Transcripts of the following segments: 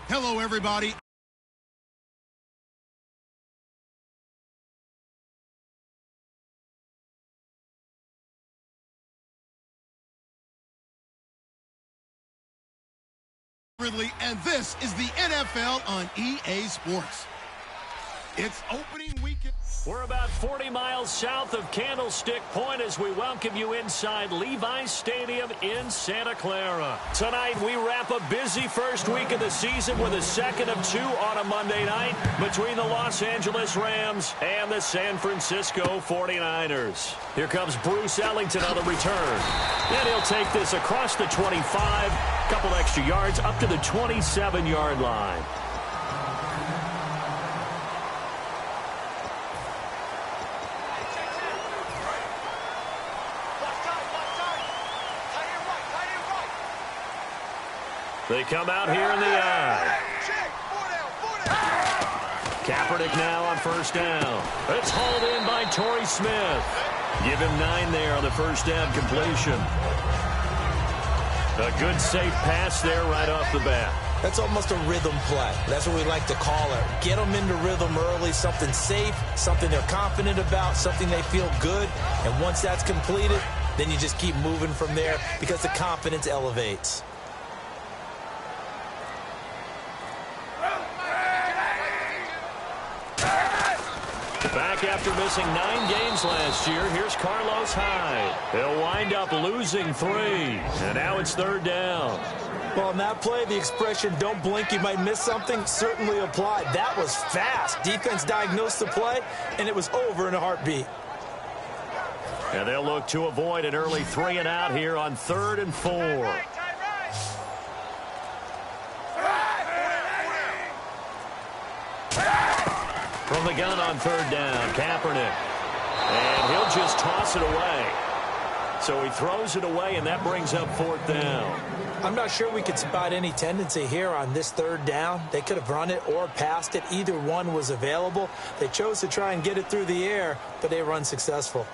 Hello, everybody. Ridley, and this is the NFL on EA Sports. It's opening weekend. We're about 40 miles south of Candlestick Point as we welcome you inside Levi's Stadium in Santa Clara. Tonight, we wrap a busy first week of the season with a second of two on a Monday night between the Los Angeles Rams and the San Francisco 49ers. Here comes Bruce Ellington on the return. And he'll take this across the 25, couple extra yards up to the 27-yard line. They come out here in the eye. Kaepernick now on first down. It's hauled in by Torrey Smith. Give him 9 there on the first down completion. A good safe pass there right off the bat. That's almost a rhythm play. That's what we like to call it. Get them into rhythm early, something safe, something they're confident about, something they feel good. And once that's completed, then you just keep moving from there because the confidence elevates. Back after missing 9 games last year, here's Carlos Hyde. He'll wind up losing 3, and now it's third down. Well, on that play, the expression, don't blink, you might miss something, certainly applied. That was fast. Defense diagnosed the play, and it was over in a heartbeat. And they'll look to avoid an early 3 and out here on 3rd and 4. From the gun on 3rd down, Kaepernick. And he'll just toss it away. So he throws it away, and that brings up 4th down. I'm not sure we could spot any tendency here on this 3rd down. They could have run it or passed it. Either one was available. They chose to try and get it through the air, but they were unsuccessful.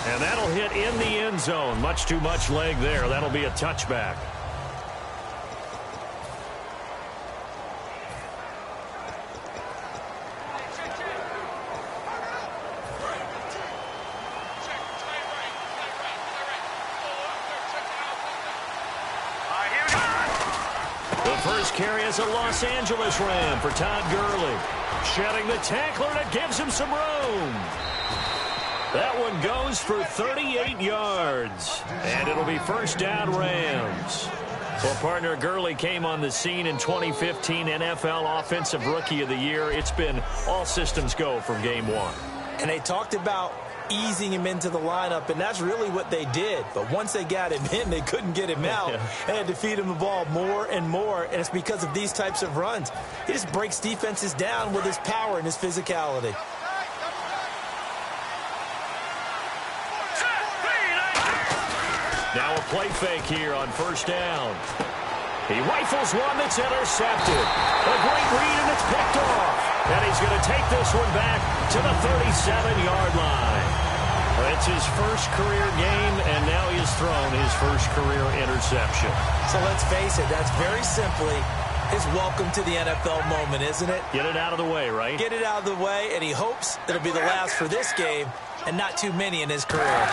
And that'll hit in the end zone. Much too much leg there. That'll be a touchback. The first carry is a Los Angeles Ram for Todd Gurley. Shedding the tackler, and it gives him some room. That one goes for 38 yards, and it'll be first down Rams. Well, partner, Gurley came on the scene in 2015 NFL Offensive Rookie of the Year. It's been all systems go from game 1. And they talked about easing him into the lineup, and that's really what they did. But once they got him in, they couldn't get him out. They had to feed him the ball more and more, and it's because of these types of runs. He just breaks defenses down with his power and his physicality. Now a play fake here on first down. He rifles one that's intercepted. A great read, and it's picked off. And he's going to take this one back to the 37-yard line. It's his first career game, and now he has thrown his first career interception. So let's face it, that's very simply his welcome to the NFL moment, isn't it? Get it out of the way, right? Get it out of the way, and he hopes it'll be the last for this game and not too many in his career.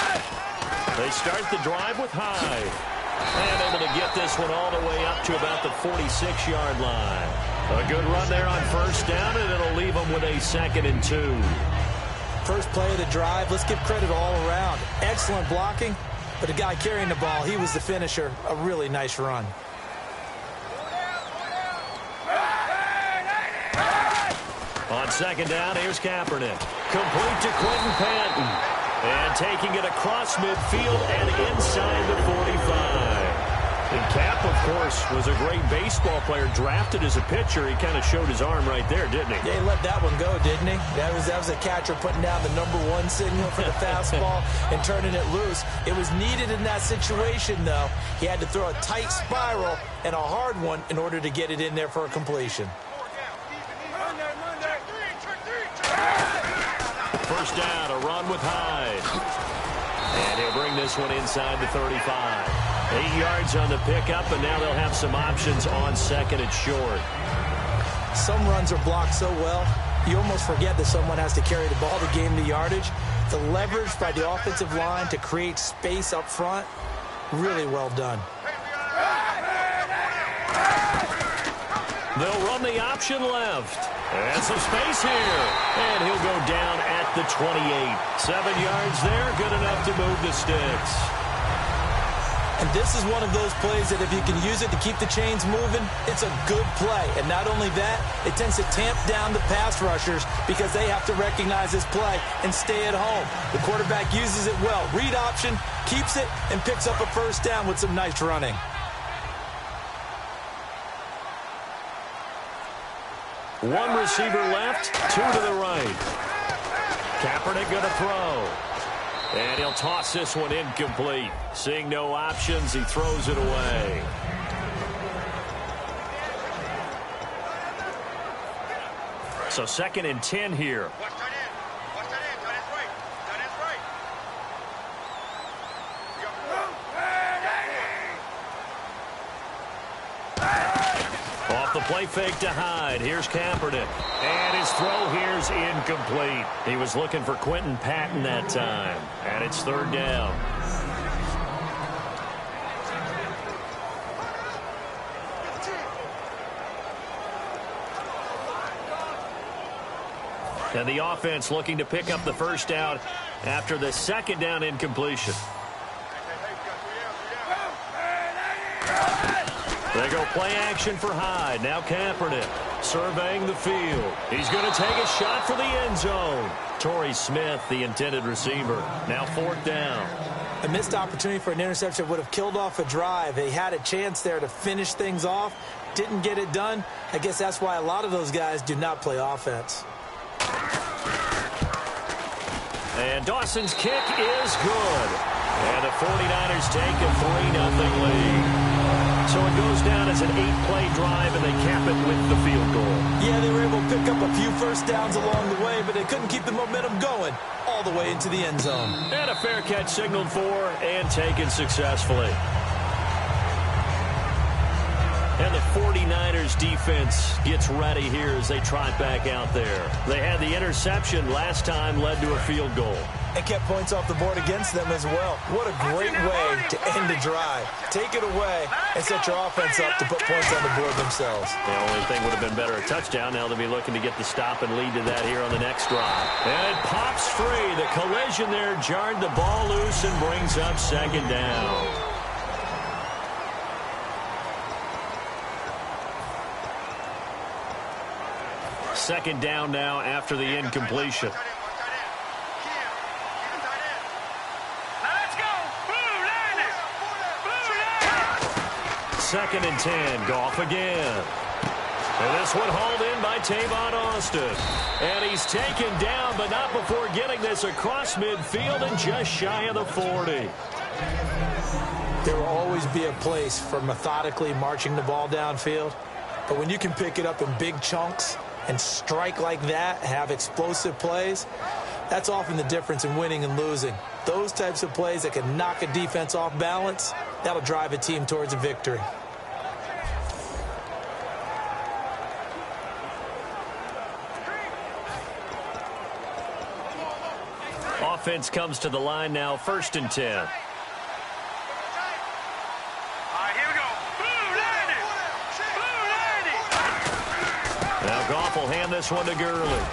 They start the drive with Hyde. And able to get this one all the way up to about the 46-yard line. A good run there on first down, and it'll leave them with a 2nd and 2. First play of the drive, let's give credit all around. Excellent blocking, but the guy carrying the ball, he was the finisher. A really nice run. On 2nd down, here's Kaepernick. Complete to Quentin Patton. And taking it across midfield and inside the 45. And Cap, of course, was a great baseball player. Drafted as a pitcher, he kind of showed his arm right there, didn't he? Yeah, he let that one go, didn't he? That was a catcher putting down the #1 signal for the fastball and turning it loose. It was needed in that situation, though. He had to throw a tight spiral and a hard one in order to get it in there for a completion. First down, a run with Hyde. And he'll this one inside the 35. 8 yards on the pickup, and now they'll have some options on second and short. Some runs are blocked so well, you almost forget that someone has to carry the ball to gain the yardage. The leverage by the offensive line to create space up front, really well done. They'll run the option left. And some space here. And he'll go down at the 28. 7 yards there, good enough to move the sticks. And this is one of those plays that if you can use it to keep the chains moving, it's a good play. And not only that, it tends to tamp down the pass rushers because they have to recognize this play and stay at home. The quarterback uses it well. Read option, keeps it, and picks up a first down with some nice running. One receiver left, 2 to the right. Kaepernick going to throw. And he'll toss this one incomplete. Seeing no options, he throws it away. So 2nd and 10 here. Off the play fake to Hyde. Here's Kaepernick. And his throw here's incomplete. He was looking for Quentin Patton that time. And it's 3rd down. And the offense looking to pick up the first down after the 2nd down incompletion. They go play action for Hyde. Now Kaepernick surveying the field. He's going to take a shot for the end zone. Torrey Smith, the intended receiver. Now 4th down. A missed opportunity for an interception would have killed off a drive. They had a chance there to finish things off. Didn't get it done. I guess that's why a lot of those guys do not play offense. And Dawson's kick is good. And the 49ers take a 3-0 lead. So it goes down as an 8-play drive, and they cap it with the field goal. Yeah, they were able to pick up a few first downs along the way, but they couldn't keep the momentum going all the way into the end zone. And a fair catch signaled for and taken successfully. And the 49ers defense gets ready here as they trot back out there. They had the interception last time, led to a field goal. And kept points off the board against them as well. What a great way to end a drive. Take it away and set your offense up to put points on the board themselves. The only thing would have been better a touchdown. Now they'll be looking to get the stop and lead to that here on the next drive. And it pops free. The collision there jarred the ball loose and brings up 2nd down. Second down now after the incompletion. Second and 10. Goff again. And this one hauled in by Tavon Austin. And he's taken down, but not before getting this across midfield and just shy of the 40. There will always be a place for methodically marching the ball downfield. But when you can pick it up in big chunks and strike like that, have explosive plays, that's often the difference in winning and losing. Those types of plays that can knock a defense off balance, that'll drive a team towards a victory. Offense comes to the line now, 1st and 10. All right, here we go. Now Goff will hand this one to Gurley.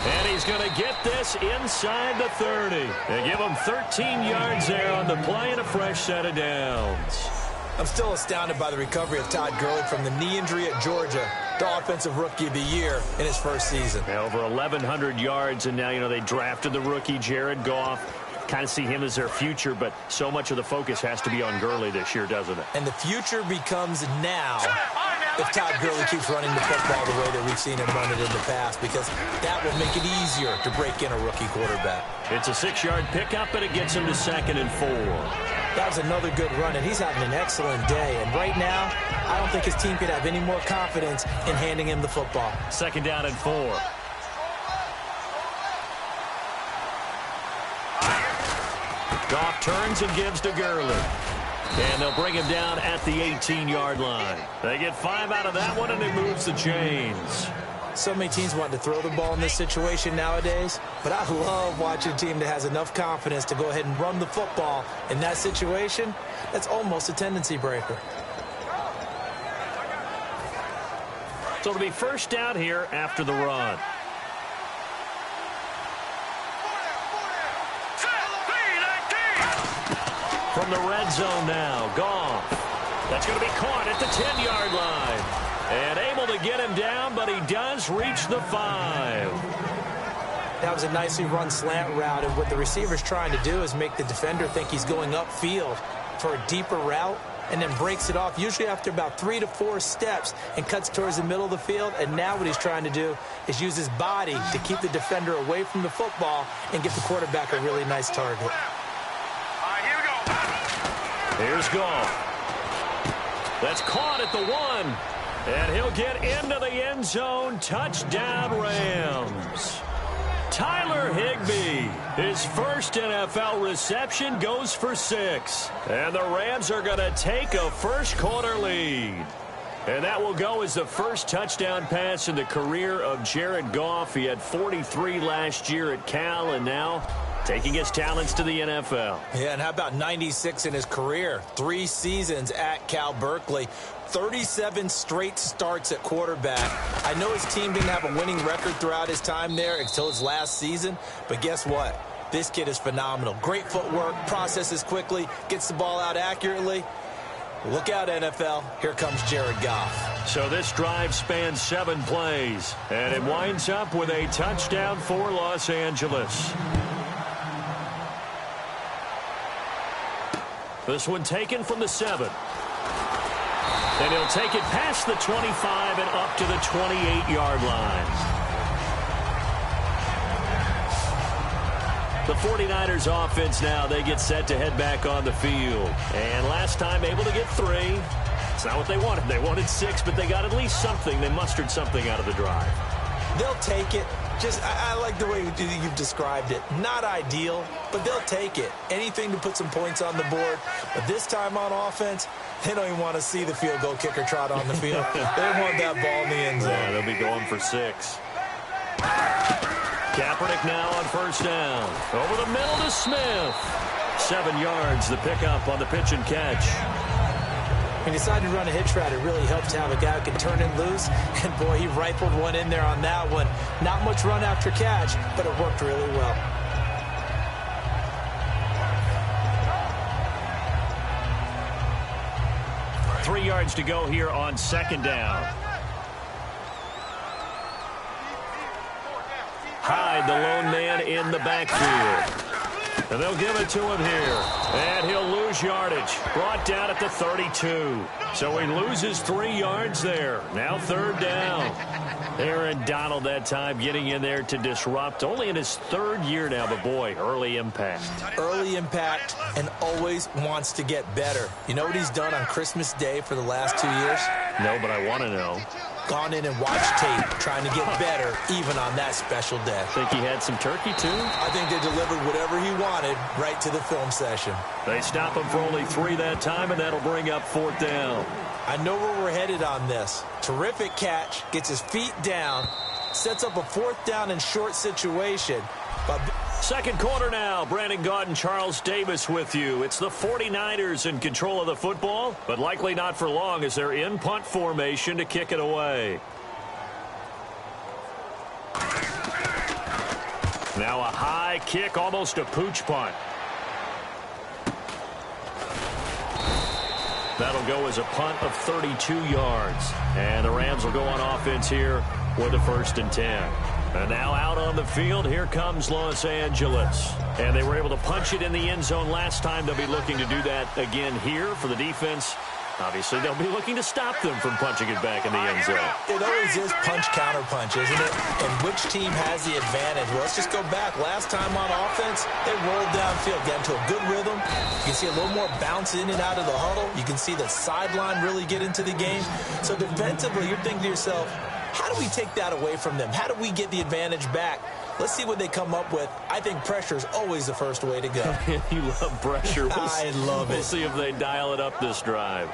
And he's going to get this inside the 30. They give him 13 yards there on the play and a fresh set of downs. I'm still astounded by the recovery of Todd Gurley from the knee injury at Georgia, the Offensive Rookie of the Year in his first season. Now over 1,100 yards, and now, they drafted the rookie Jared Goff. Kind of see him as their future, but so much of the focus has to be on Gurley this year, doesn't it? And the future becomes now if Todd Gurley keeps running the football the way that we've seen him run it in the past, because that will make it easier to break in a rookie quarterback. It's a 6-yard pickup, and it gets him to 2nd and 4. That was another good run, and he's having an excellent day. And right now, I don't think his team could have any more confidence in handing him the football. 2nd down and 4. Goff turns and gives to Gurley. And they'll bring him down at the 18-yard line. They get 5 out of that one, and it moves the chains. So many teams want to throw the ball in this situation nowadays, but I love watching a team that has enough confidence to go ahead and run the football. In that situation, that's almost a tendency breaker. So it'll be first down here after the run. From the red zone now, Goff. That's going to be caught at the 10-yard line. And able to get him down, but he does reach the 5. That was a nicely run slant route, and what the receiver's trying to do is make the defender think he's going upfield for a deeper route, and then breaks it off, usually after about 3 to 4 steps, and cuts towards the middle of the field. And now what he's trying to do is use his body to keep the defender away from the football and give the quarterback a really nice target. Here's Goff. That's caught at the 1. And he'll get into the end zone. Touchdown, Rams. Tyler Higbee, his first NFL reception, goes for 6. And the Rams are going to take a first-quarter lead. And that will go as the first touchdown pass in the career of Jared Goff. He had 43 last year at Cal, and now taking his talents to the NFL. Yeah, and how about 96 in his career? 3 seasons at Cal Berkeley. 37 straight starts at quarterback. I know his team didn't have a winning record throughout his time there until his last season, but guess what? This kid is phenomenal. Great footwork, processes quickly, gets the ball out accurately. Look out, NFL. Here comes Jared Goff. So this drive spans 7 plays, and it winds up with a touchdown for Los Angeles. This one taken from the 7. And he'll take it past the 25 and up to the 28-yard line. The 49ers offense now, they get set to head back on the field. And last time able to get 3. It's not what they wanted. They wanted 6, but they got at least something. They mustered something out of the drive. They'll take it. I like the way you've described it. Not ideal, but they'll take it. Anything to put some points on the board. But this time on offense, they don't even want to see the field goal kicker trot on the field. They want that ball in the end zone. Yeah, they'll be going for 6. Kaepernick now on first down. Over the middle to Smith. 7 yards, the pickup on the pitch and catch. When he decided to run a hitch route, it really helps to have a guy who can turn it loose. And, boy, he rifled one in there on that one. Not much run after catch, but it worked really well. Three yards to go here on second down. Hyde, the lone man in the backfield. And they'll give it to him here. And he'll lose yardage. Brought down at the 32. So he loses 3 yards there. Now third down. Aaron Donald that time getting in there to disrupt. Only in his 3rd year now, but boy, early impact. Early impact and always wants to get better. You know what he's done on Christmas Day for the last 2 years? No, but I want to know. Gone in and watched tape, trying to get better even on that special day. Think he had some turkey, too? I think they delivered whatever he wanted right to the film session. They stop him for only 3 that time, and that'll bring up 4th down. I know where we're headed on this. Terrific catch, gets his feet down, sets up a 4th down and short situation. But second quarter now. Brandon Gaudin and Charles Davis with you. It's the 49ers in control of the football, but likely not for long as they're in punt formation to kick it away. Now a high kick, almost a pooch punt. That'll go as a punt of 32 yards. And the Rams will go on offense here with a 1st and 10. And now out on the field, here comes Los Angeles. And they were able to punch it in the end zone last time. They'll be looking to do that again here for the defense. Obviously, they'll be looking to stop them from punching it back in the end zone. It always is punch-counter-punch, isn't it? And which team has the advantage? Well, let's just go back. Last time on offense, they rolled downfield, got into a good rhythm. You can see a little more bounce in and out of the huddle. You can see the sideline really get into the game. So defensively, you're thinking to yourself, how do we take that away from them? How do we get the advantage back? Let's see what they come up with. I think pressure is always the first way to go. You love pressure. I love it. We'll see if they dial it up this drive.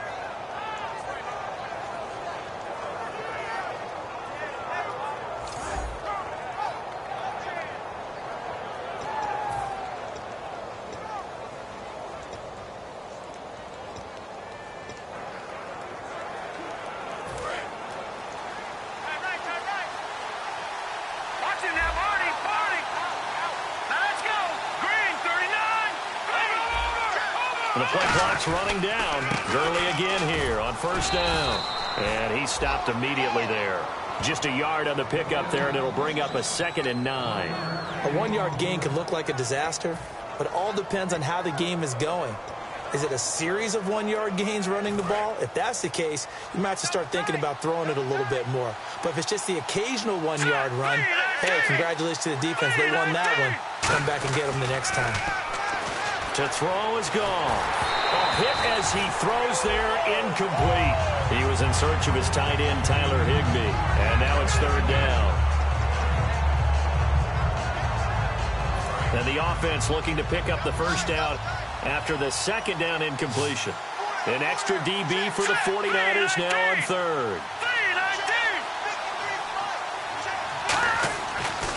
The play clock's running down. Gurley again here on first down. And he stopped immediately there. Just a yard on the pickup there, and it'll bring up a 2nd and 9. A 1-yard gain could look like a disaster, but it all depends on how the game is going. Is it a series of 1-yard gains running the ball? If that's the case, you might have to start thinking about throwing it a little bit more. But if it's just the occasional 1-yard run, hey, congratulations to the defense. They won that one. Come back and get them the next time. To throw is gone. A hit as he throws there, incomplete. He was in search of his tight end, Tyler Higbee. And now it's 3rd down. And the offense looking to pick up the first down after the 2nd down incompletion. An extra DB for the 49ers now on 3rd.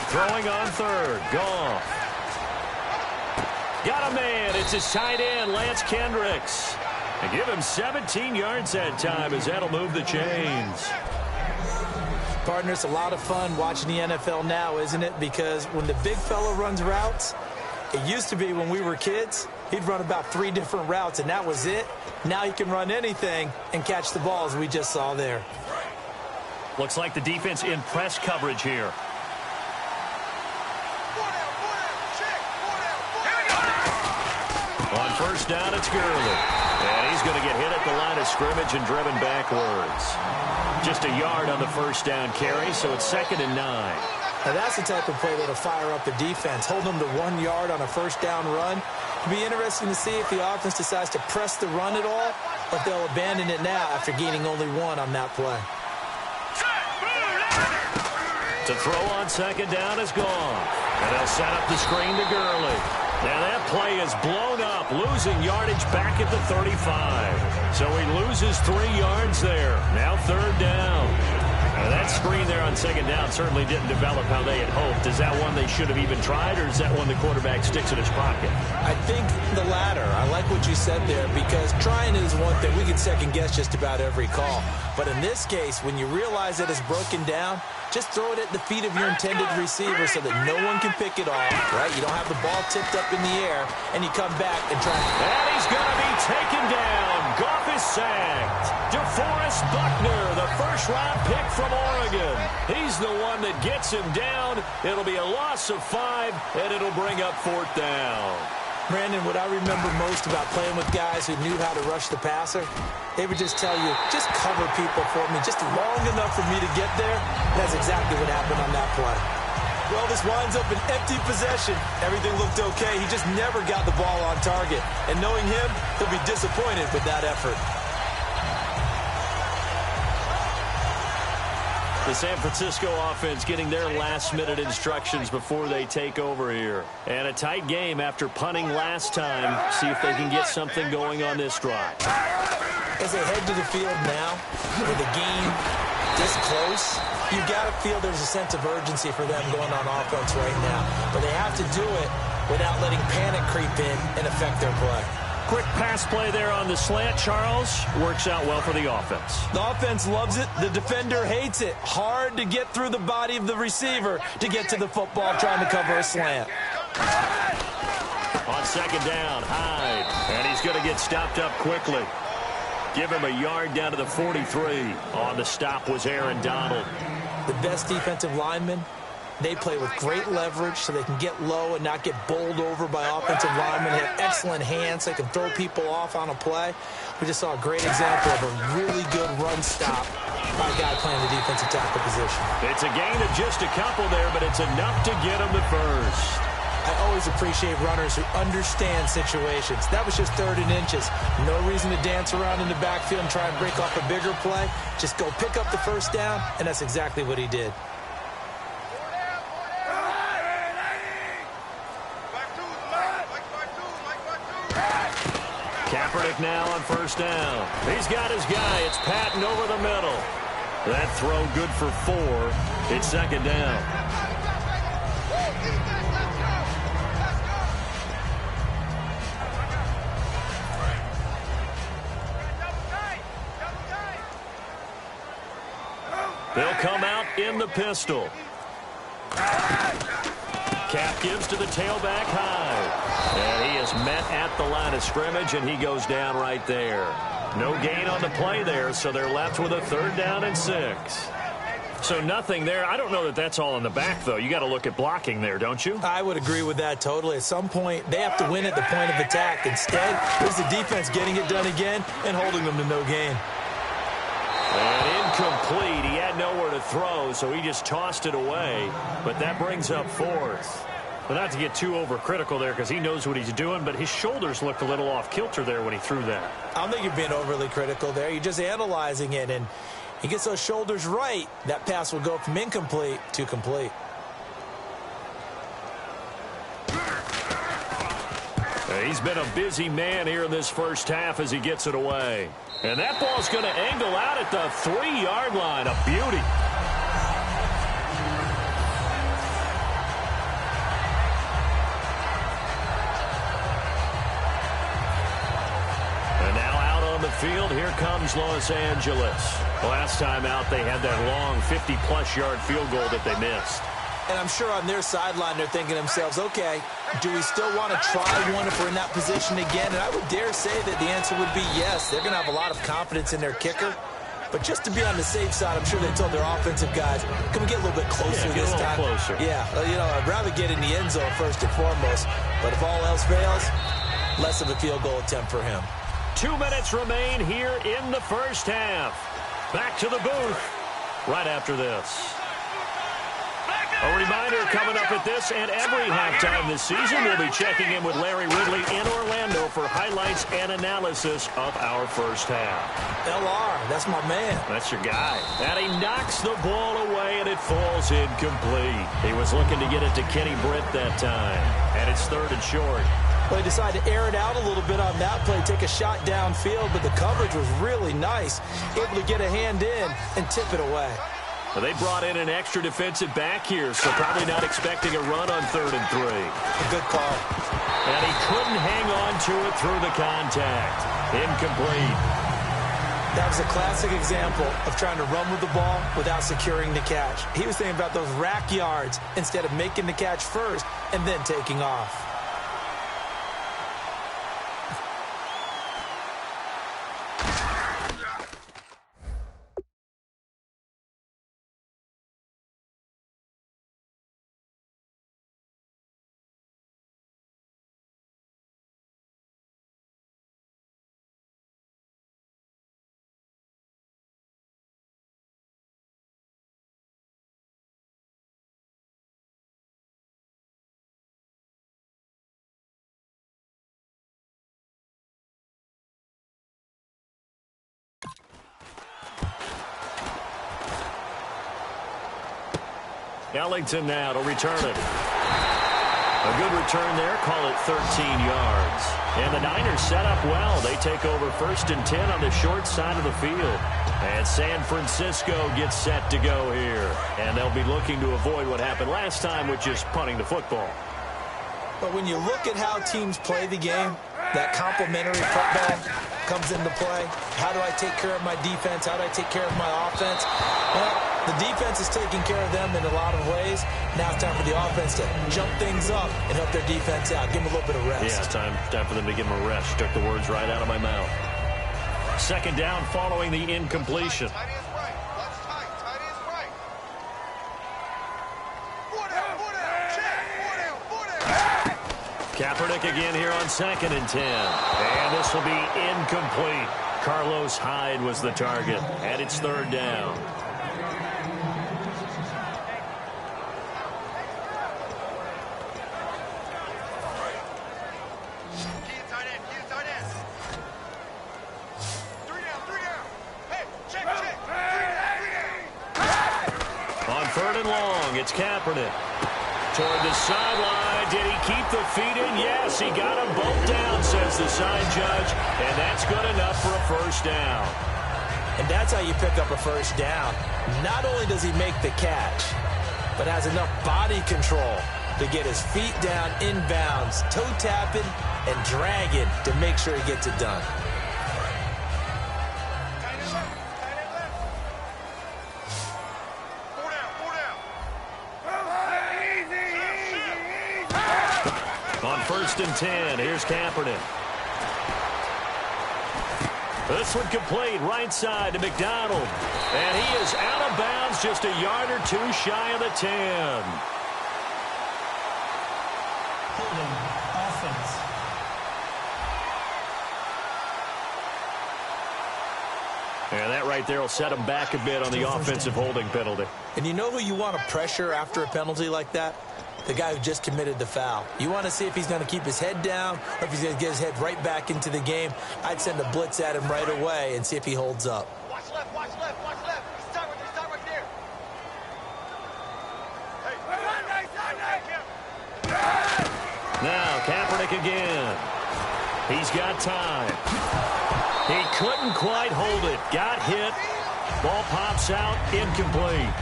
Throwing on 3rd. Gone. Got a man. It's his tight end, Lance Kendricks. And give him 17 yards that time as that'll move the chains. Partner, it's a lot of fun watching the NFL now, isn't it? Because when the big fella runs routes, it used to be when we were kids, he'd run about 3 different routes, and that was it. Now he can run anything and catch the ball, as we just saw there. Looks like the defense in press coverage here. On first down, it's Gurley. And he's going to get hit at the line of scrimmage and driven backwards. Just a yard on the first down carry, so it's 2nd and 9. Now that's the type of play that'll fire up the defense. Hold them to 1 yard on a first down run. It'll be interesting to see if the offense decides to press the run at all, or if they'll abandon it now after gaining only 1 on that play. To throw on 2nd down is gone. And they'll set up the screen to Gurley. Now that play is blown up, losing yardage back at the 35. So he loses 3 yards there. Now 3rd down. Now that screen there on 2nd down certainly didn't develop how they had hoped. Is that one they should have even tried, or is that one the quarterback sticks in his pocket? I think the latter. I like what you said there, because trying is one thing. We can second guess just about every call. But in this case, when you realize that it's broken down, just throw it at the feet of your intended receiver so that no one can pick it off, right? You don't have the ball tipped up in the air, and you come back and try. And he's going to be taken down. Goff is sacked. DeForest Buckner, the first-round pick from Oregon. He's the one that gets him down. It'll be a loss of 5, and it'll bring up 4th down. Brandon, what I remember most about playing with guys who knew how to rush the passer, they would just tell you, just cover people for me, just long enough for me to get there. That's exactly what happened on that play. Well, this winds up an empty possession. Everything looked okay. He just never got the ball on target. And knowing him, he'll be disappointed with that effort. The San Francisco offense getting their last-minute instructions before they take over here. And a tight game after punting last time. See if they can get something going on this drive. As they head to the field now, with the game this close, you got to feel there's a sense of urgency for them going on offense right now. But they have to do it without letting panic creep in and affect their play. Quick pass play there on the slant, Charles. Works out well for the offense. The offense loves it. The defender hates it. Hard to get through the body of the receiver to get to the football trying to cover a slant. On 2nd down, Hyde. And he's going to get stopped up quickly. Give him a yard down to the 43. On the stop was Aaron Donald. The best defensive linemen, they play with great leverage so they can get low and not get bowled over by offensive linemen. They have excellent hands. They can throw people off on a play. We just saw a great example of a really good run stop by a guy playing the defensive tackle position. It's a gain of just a couple there, but it's enough to get him the first. I always appreciate runners who understand situations. That was just 3rd and inches. No reason to dance around in the backfield and try and break off a bigger play. Just go pick up the first down, and that's exactly what he did. Kaepernick now on first down. He's got his guy. It's Patton over the middle. That throw good for 4. It's second down. They'll come out in the pistol. Cap gives to the tailback high. And he is met at the line of scrimmage, and he goes down right there. No gain on the play there, so they're left with a 3rd down and 6. So nothing there. I don't know that that's all in the back, though. You got to look at blocking there, don't you? I would agree with that totally. At some point, they have to win at the point of attack. Instead, there's the defense getting it done again and holding them to no gain. And incomplete. He had nowhere to throw, so he just tossed it away. But that brings up 4th. But not to get too overcritical there because he knows what he's doing, but his shoulders looked a little off kilter there when he threw that. I don't think you're being overly critical there. You're just analyzing it, and he gets those shoulders right. That pass will go from incomplete to complete. He's been a busy man here in this first half as he gets it away. And that ball's going to angle out at the 3-yard line. A beauty. And now out on the field, here comes Los Angeles. Last time out, they had that long 50-plus yard field goal that they missed. And I'm sure on their sideline, they're thinking to themselves, okay, do we still want to try one if we're in that position again? And I would dare say that the answer would be yes. They're going to have a lot of confidence in their kicker. But just to be on the safe side, I'm sure they told their offensive guys, can we get a little bit closer this time? Closer. Yeah, you know, I'd rather get in the end zone first and foremost. But if all else fails, less of a field goal attempt for him. 2 minutes remain here in the first half. Back to the booth right after this. A reminder coming up at this and every halftime this season, we'll be checking in with Larry Ridley in Orlando for highlights and analysis of our first half. LR, that's my man. That's your guy. And he knocks the ball away, and it falls incomplete. He was looking to get it to Kenny Britt that time, and it's 3rd and short. Well, he decided to air it out a little bit on that play, take a shot downfield, but the coverage was really nice. Able to get a hand in and tip it away. Well, they brought in an extra defensive back here, so probably not expecting a run on 3rd and 3. A good call. And he couldn't hang on to it through the contact. Incomplete. That was a classic example of trying to run with the ball without securing the catch. He was thinking about those rack yards instead of making the catch first and then taking off. Ellington now to return it. A good return there. Call it 13 yards. And the Niners set up well. They take over 1st and 10 on the short side of the field. And San Francisco gets set to go here. And they'll be looking to avoid what happened last time, which is punting the football. But when you look at how teams play the game, that complementary football comes into play. How do I take care of my defense? How do I take care of my offense? Well, the defense is taking care of them in a lot of ways. Now it's time for the offense to jump things up and help their defense out. Give them a little bit of rest. Yeah, it's time for them to give them a rest. You took the words right out of my mouth. 2nd down following the incompletion. Kaepernick again here on 2nd and 10. And this will be incomplete. Carlos Hyde was the target. And it's 3rd down. On 3rd and long, it's Kaepernick. Toward the sideline, did he keep the feet in? Yes, he got them both down, says the side judge, and that's good enough for a first down. And that's how you pick up a first down. Not only does he make the catch, but has enough body control to get his feet down inbounds, toe tapping and dragging to make sure he gets it done. On 1st and 10, here's Kaepernick. This one complete, right side to McDonald. And he is out of bounds, just a yard or two shy of the 10. Offense. And that right there will set him back a bit on the offensive holding penalty. And you know who you want to pressure after a penalty like that? The guy who just committed the foul. You want to see if he's going to keep his head down or if he's going to get his head right back into the game. I'd send a blitz at him right away and see if he holds up. Watch left, watch left, watch left. Start right there. Hey, Now, Kaepernick again. He's got time. He couldn't quite hold it. Got hit. Ball pops out, incomplete.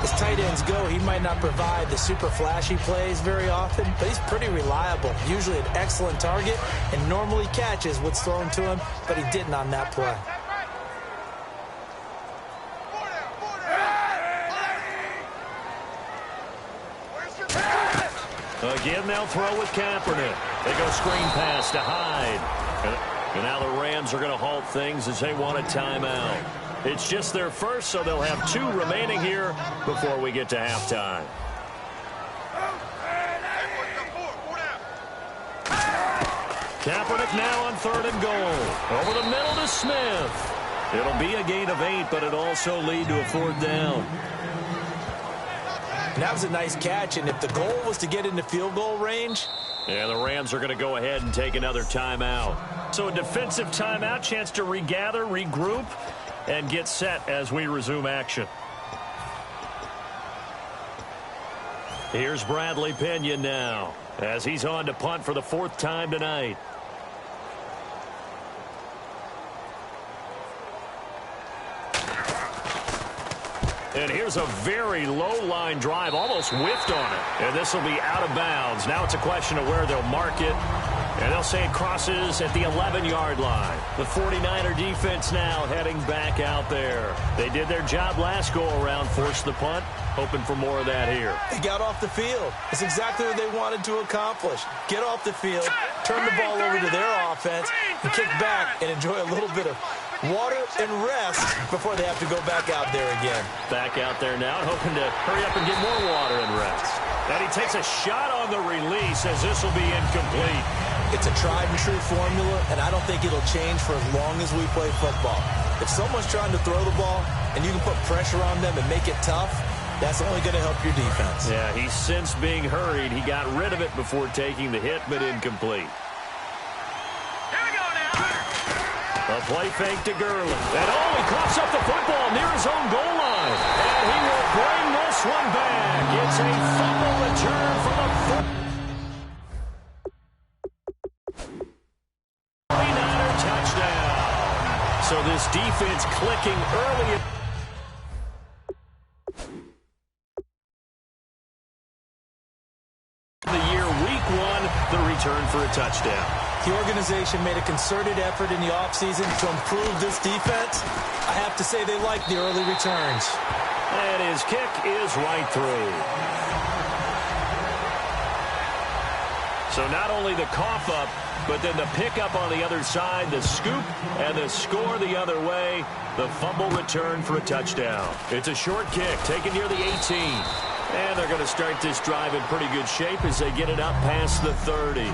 As tight ends go, he might not provide the super flashy plays very often, but he's pretty reliable. Usually an excellent target and normally catches what's thrown to him, but he didn't on that play. Again, they'll throw with Kaepernick. They go screen pass to Hyde. And now the Rams are going to halt things as they want a timeout. It's just their first, so they'll have 2 remaining here before we get to halftime. Kaepernick now on 3rd and goal. Over the middle to Smith. It'll be a gain of 8, but it'll also lead to a 4th down. And that was a nice catch, and if the goal was to get into field goal range... Yeah, the Rams are going to go ahead and take another timeout. So a defensive timeout, chance to regather, regroup, and get set as we resume action. Here's Bradley Pinion now as he's on to punt for the 4th time tonight. And here's a very low-line drive, almost whiffed on it. And this will be out of bounds. Now it's a question of where they'll mark it. And they'll say it crosses at the 11-yard line. The 49er defense now heading back out there. They did their job last go-around, forced the punt, hoping for more of that here. They got off the field. It's exactly what they wanted to accomplish. Get off the field, turn the ball over to their offense, and kick back and enjoy a little bit of water and rest before they have to go back out there again. Back out there now, hoping to hurry up and get more water and rest. And he takes a shot on the release as this will be incomplete. It's a tried-and-true formula, and I don't think it'll change for as long as we play football. If someone's trying to throw the ball and you can put pressure on them and make it tough, that's only going to help your defense. Yeah, he's since being hurried. He got rid of it before taking the hit, but incomplete. A play fake to Gurley. And he coughs up the football near his own goal line. And he will bring this one back. It's a fumble return for the 49er touchdown. So this defense clicking early. The year, week 1, the return for a touchdown. The organization made a concerted effort in the offseason to improve this defense. I have to say they like the early returns. And his kick is right through. So not only the cough up, but then the pickup on the other side, the scoop, and the score the other way. The fumble return for a touchdown. It's a short kick taken near the 18. And they're going to start this drive in pretty good shape as they get it up past the 30.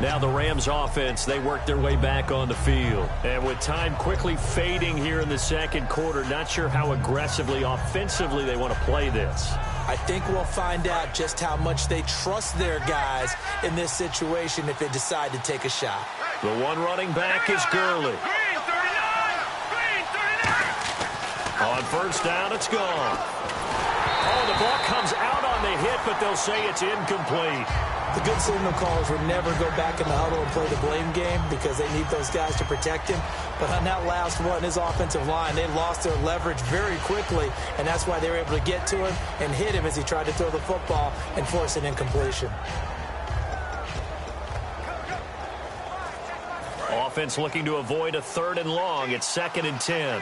Now the Rams offense, they work their way back on the field. And with time quickly fading here in the second quarter, not sure how aggressively, offensively they want to play this. I think we'll find out just how much they trust their guys in this situation if they decide to take a shot. The one running back is Gurley. On 1st down, it's gone. Oh, the ball comes out on the hit, but they'll say it's incomplete. The good signal callers would never go back in the huddle and play the blame game because they need those guys to protect him. But on that last one, his offensive line, they lost their leverage very quickly, and that's why they were able to get to him and hit him as he tried to throw the football and force an incompletion. Offense looking to avoid a 3rd and long. It's 2nd and 10.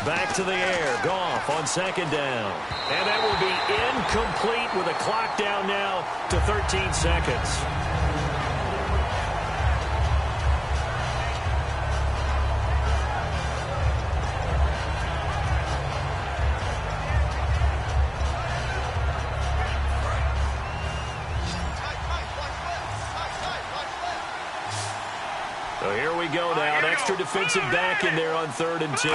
Back to the air. Goff on 2nd down. And that will be incomplete with a clock down now to 13 seconds. So here we go now. An extra defensive back in there on 3rd and 10.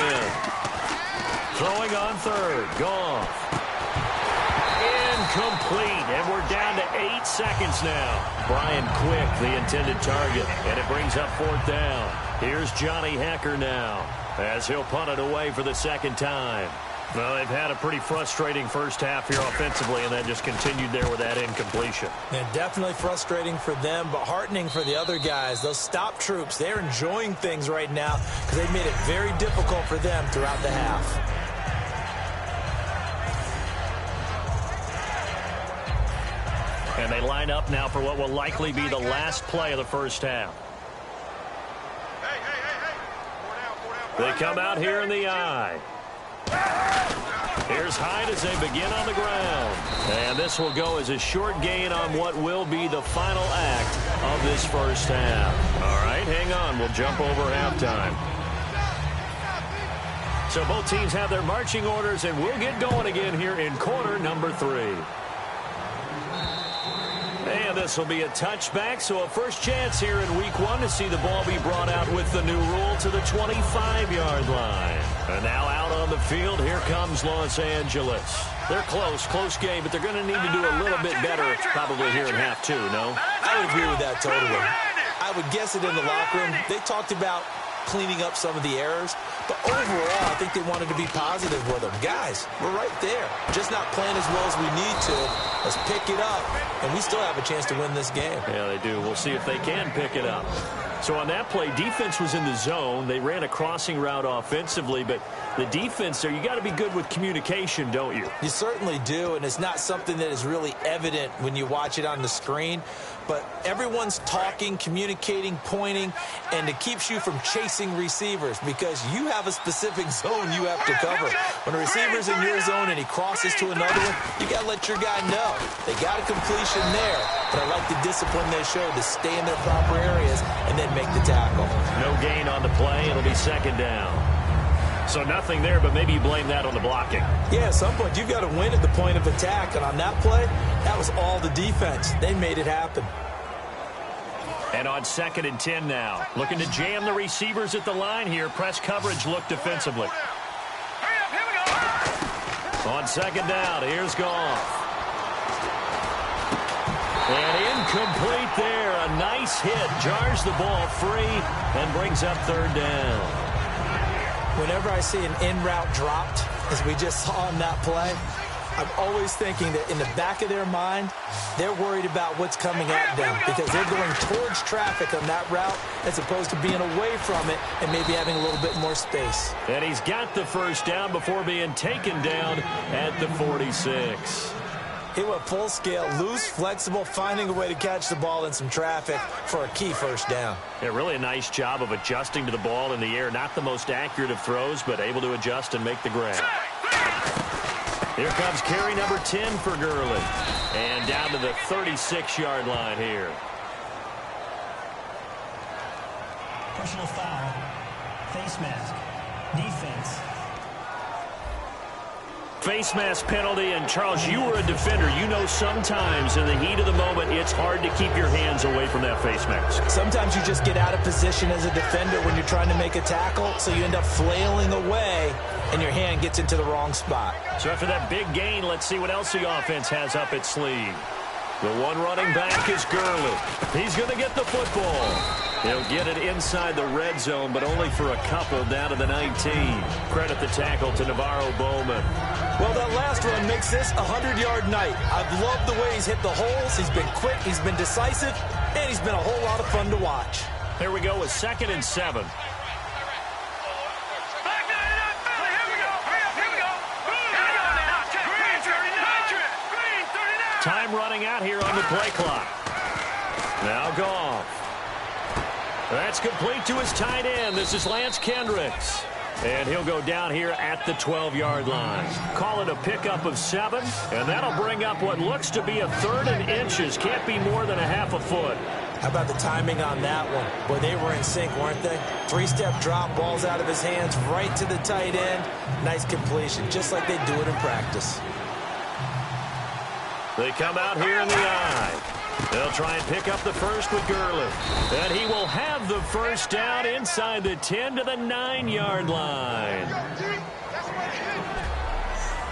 Throwing on 3rd. Goff. Incomplete. And we're down to 8 seconds now. Brian Quick, the intended target. And it brings up 4th down. Here's Johnny Hecker now as he'll punt it away for the 2nd time. Well, they've had a pretty frustrating first half here offensively, and that just continued there with that incompletion. Yeah, definitely frustrating for them, but heartening for the other guys. Those stop troops, they're enjoying things right now because they've made it very difficult for them throughout the half. And they line up now for what will likely be the last play of the first half. They come out here in the eye. Here's Hyde as they begin on the ground. And this will go as a short gain on what will be the final act of this first half. All right, hang on. We'll jump over halftime. So both teams have their marching orders, and we'll get going again here in quarter number 3. And this will be a touchback, so a first chance here in week 1 to see the ball be brought out with the new rule to the 25-yard line. And now out on the field, here comes Los Angeles. They're close game, but they're going to need to do a little bit better probably here in half 2, no? I would agree with that totally. I would guess it in the locker room. They talked about cleaning up some of the errors, but overall, I think they wanted to be positive with them. Guys, we're right there. Just not playing as well as we need to. Let's pick it up, and we still have a chance to win this game. Yeah, they do. We'll see if they can pick it up. So on that play, defense was in the zone. They ran a crossing route offensively, but the defense there, you got to be good with communication, don't you? You certainly do, and it's not something that is really evident when you watch it on the screen. But everyone's talking, communicating, pointing, and it keeps you from chasing receivers because you have a specific zone you have to cover. When a receiver's in your zone and he crosses to another one, you got to let your guy know. They got a completion there, but I like the discipline they showed to stay in their proper areas and then make the tackle. No gain on the play. It'll be 2nd down. So nothing there, but maybe you blame that on the blocking. Yeah, at some point you've got to win at the point of attack, and on that play, that was all the defense. They made it happen. And on 2nd and 10 now. Looking to jam the receivers at the line here. Press coverage look defensively. On 2nd down, here's Goff. And incomplete there. A nice hit. Jars the ball free and brings up 3rd down. Whenever I see an in-route dropped, as we just saw on that play, I'm always thinking that in the back of their mind, they're worried about what's coming at them because they're going towards traffic on that route as opposed to being away from it and maybe having a little bit more space. And he's got the first down before being taken down at the 46. He went full scale, loose, flexible, finding a way to catch the ball in some traffic for a key first down. Yeah, really a nice job of adjusting to the ball in the air. Not the most accurate of throws, but able to adjust and make the grab. Here comes carry number 10 for Gurley. And down to the 36-yard line here. Personal foul. Face mask. Defense. Face mask penalty, and Charles, you were a defender. You know sometimes in the heat of the moment, it's hard to keep your hands away from that face mask. Sometimes you just get out of position as a defender when you're trying to make a tackle, so you end up flailing away, and your hand gets into the wrong spot. So after that big gain, let's see what else the offense has up its sleeve. The one running back is Gurley. He's going to get the football. He'll get it inside the red zone, but only for a couple down to the 19. Credit the tackle to Navarro Bowman. Well, that last run makes this a 100-yard night. I've loved the way he's hit the holes. He's been quick, he's been decisive, and he's been a whole lot of fun to watch. Here we go with 2nd and 7. Time running out here on the play clock. Now Goff. That's complete to his tight end. This is Lance Kendricks. And he'll go down here at the 12-yard line. Call it a pickup of 7, and that'll bring up what looks to be a 3rd and inches. Can't be more than a half a foot. How about the timing on that one? Boy, they were in sync, weren't they? 3-step drop, balls out of his hands, right to the tight end. Nice completion, just like they do it in practice. They come out here in the eye. They'll try and pick up the first with Gurley. And he will have the first down inside the 10 to the 9-yard line.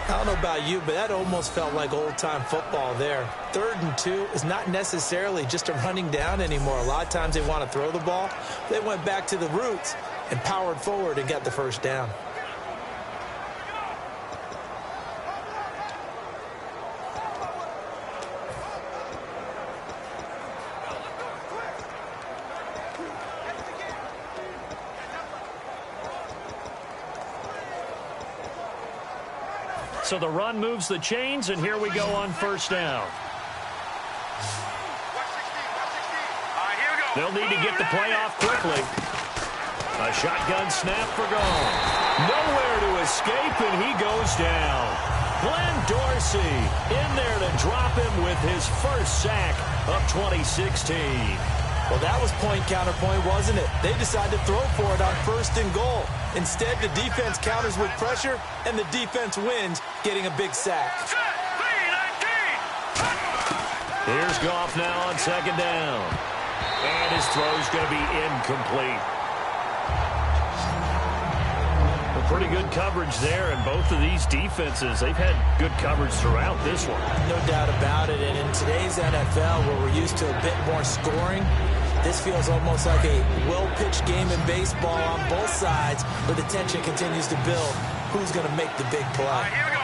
I don't know about you, but that almost felt like old-time football there. 3rd and 2 is not necessarily just a running down anymore. A lot of times they want to throw the ball. They went back to the roots and powered forward and got the first down. So the run moves the chains, and here we go on first down. They'll need to get the play off quickly. A shotgun snap for Goff. Nowhere to escape, and he goes down. Glenn Dorsey in there to drop him with his first sack of 2016. Well, that was point-counterpoint, wasn't it? They decided to throw for it on 1st and goal. Instead, the defense counters with pressure, and the defense wins, getting a big sack. Here's Goff now on 2nd down. And his throw's going to be incomplete. Well, pretty good coverage there, and both of these defenses, they've had good coverage throughout this one. No doubt about it, and in today's NFL, where we're used to a bit more scoring, this feels almost like a well-pitched game in baseball on both sides, where the tension continues to build. Who's going to make the big play? Here we go.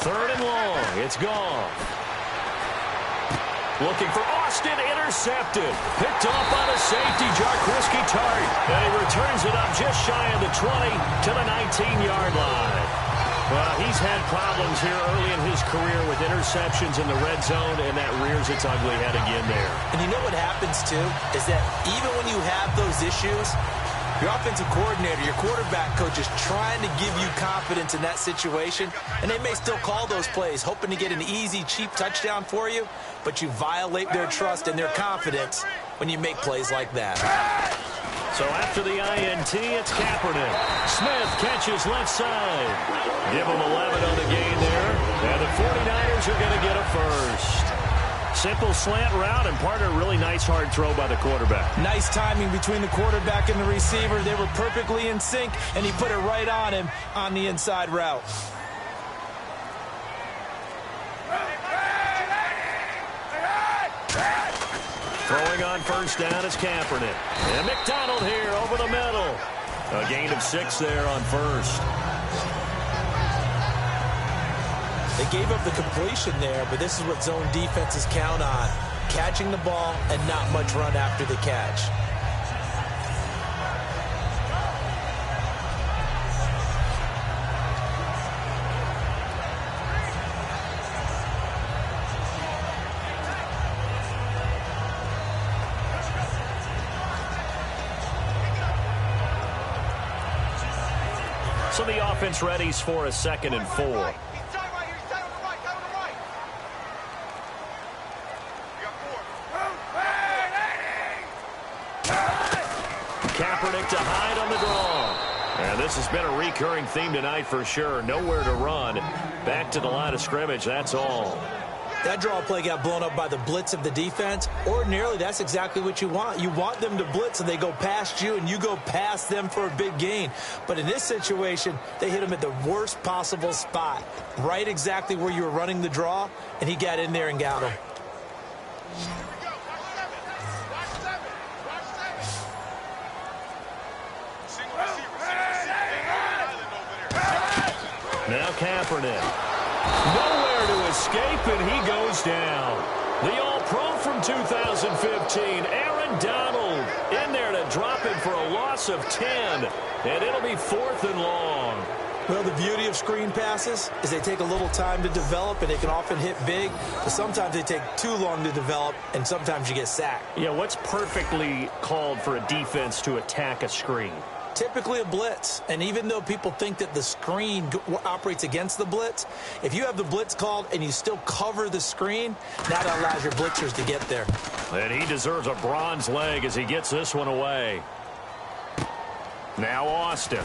3rd and long. It's Goff. Looking for Austin, intercepted. Picked off on a safety, Jarquiski Tart. And he returns it up just shy of the 20 to the 19-yard line. Well, he's had problems here early in his career with interceptions in the red zone, and that rears its ugly head again there. And you know what happens, too, is that even when you have those issues, your offensive coordinator, your quarterback coach is trying to give you confidence in that situation, and they may still call those plays, hoping to get an easy, cheap touchdown for you, but you violate their trust and their confidence when you make plays like that. So after the INT, it's Kaepernick. Smith catches left side. Give him 11 on the gain there, and the 49ers are going to get a first. Simple slant route, and part of a really nice hard throw by the quarterback. Nice timing between the quarterback and the receiver. They were perfectly in sync, and he put it right on him on the inside route. Throwing on first down is Kaepernick. And McDonald here over the middle. A gain of 6 there on first. They gave up the completion there, but this is what zone defenses count on. Catching the ball and not much run after the catch. So the offense readies for a 2nd and 4. Kaepernick to hide on the draw. And this has been a recurring theme tonight for sure. Nowhere to run. Back to the line of scrimmage, that's all. That draw play got blown up by the blitz of the defense. Ordinarily, that's exactly what you want. You want them to blitz, and they go past you, and you go past them for a big gain. But in this situation, they hit him at the worst possible spot, right exactly where you were running the draw, and he got in there and got him. Now Kaepernick. Nowhere to escape, and he goes down. The All-Pro from 2015, Aaron Donald, in there to drop him for a loss of 10, and it'll be 4th and long. Well, the beauty of screen passes is they take a little time to develop, and they can often hit big, but sometimes they take too long to develop, and sometimes you get sacked. Yeah, what's perfectly called for a defense to attack a screen? Typically a blitz, and even though people think that the screen operates against the blitz, if you have the blitz called and you still cover the screen, that allows your blitzers to get there. And he deserves a bronze leg as he gets this one away. Now Austin.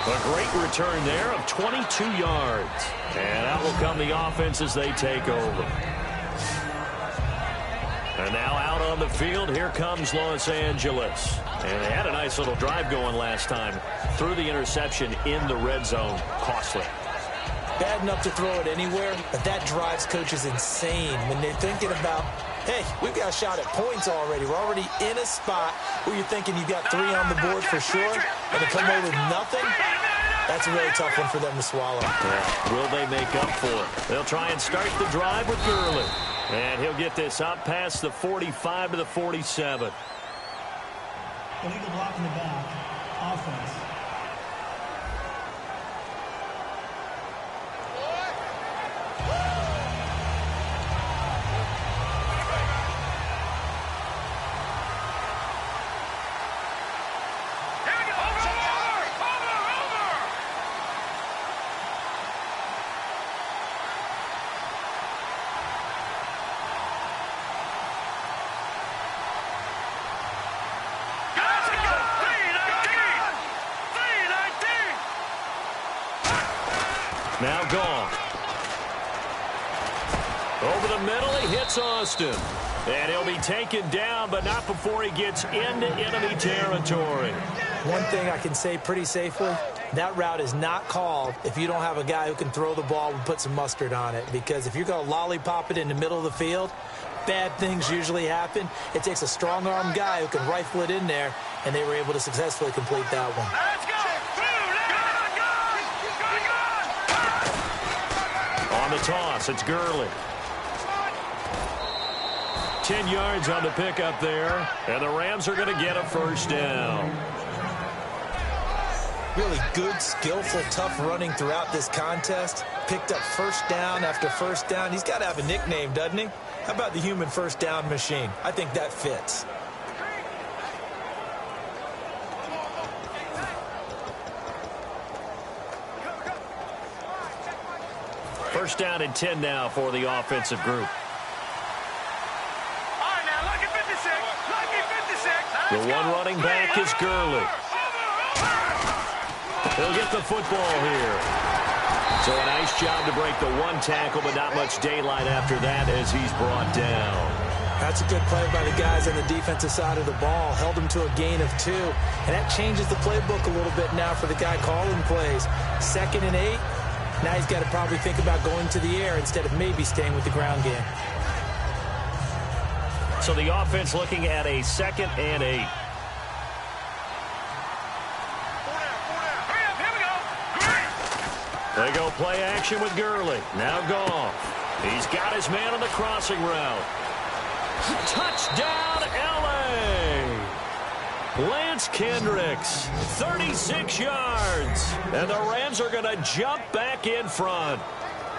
A great return there of 22 yards. And out will come the offense as they take over. And now out on the field, here comes Los Angeles. And they had a nice little drive going last time. Threw the interception in the red zone. Costly. Bad enough to throw it anywhere, but that drives coaches insane when they're thinking about, hey, we've got a shot at points already. We're already in a spot where you're thinking you've got 3 on the board for sure, and to come away with nothing, that's a really tough one for them to swallow. Yeah. Will they make up for it? They'll try and start the drive with Gurley. And he'll get this up past the 45 to the 47. Illegal block in the back. Offense. Now gone. Over the middle, he hits Austin. And he'll be taken down, but not before he gets into enemy territory. One thing I can say pretty safely, that route is not called if you don't have a guy who can throw the ball and put some mustard on it. Because if you're going to lollipop it in the middle of the field, bad things usually happen. It takes a strong-arm guy who can rifle it in there, and they were able to successfully complete that one. Let's go! On the toss, it's Gurley. 10 yards on the pickup there, and the Rams are going to get a first down. Really good, skillful, tough running throughout this contest. Picked up first down after first down. He's got to have a nickname, doesn't he? How about the human first down machine? I think that fits. First down and 10 now for the offensive group. All right, now, lucky 56. Lucky 56. The one running back is Gurley. He'll get the football here. So a nice job to break the one tackle, but not much daylight after that as he's brought down. That's a good play by the guys on the defensive side of the ball. Held him to a gain of 2. And that changes the playbook a little bit now for the guy calling plays. 2nd and 8. Now he's got to probably think about going to the air instead of maybe staying with the ground game. So the offense looking at a 2nd and 8. They go play action with Gurley. Now Goff. He's got his man on the crossing route. Touchdown, L.A. Lance Kendricks, 36 yards. And the Rams are going to jump back in front.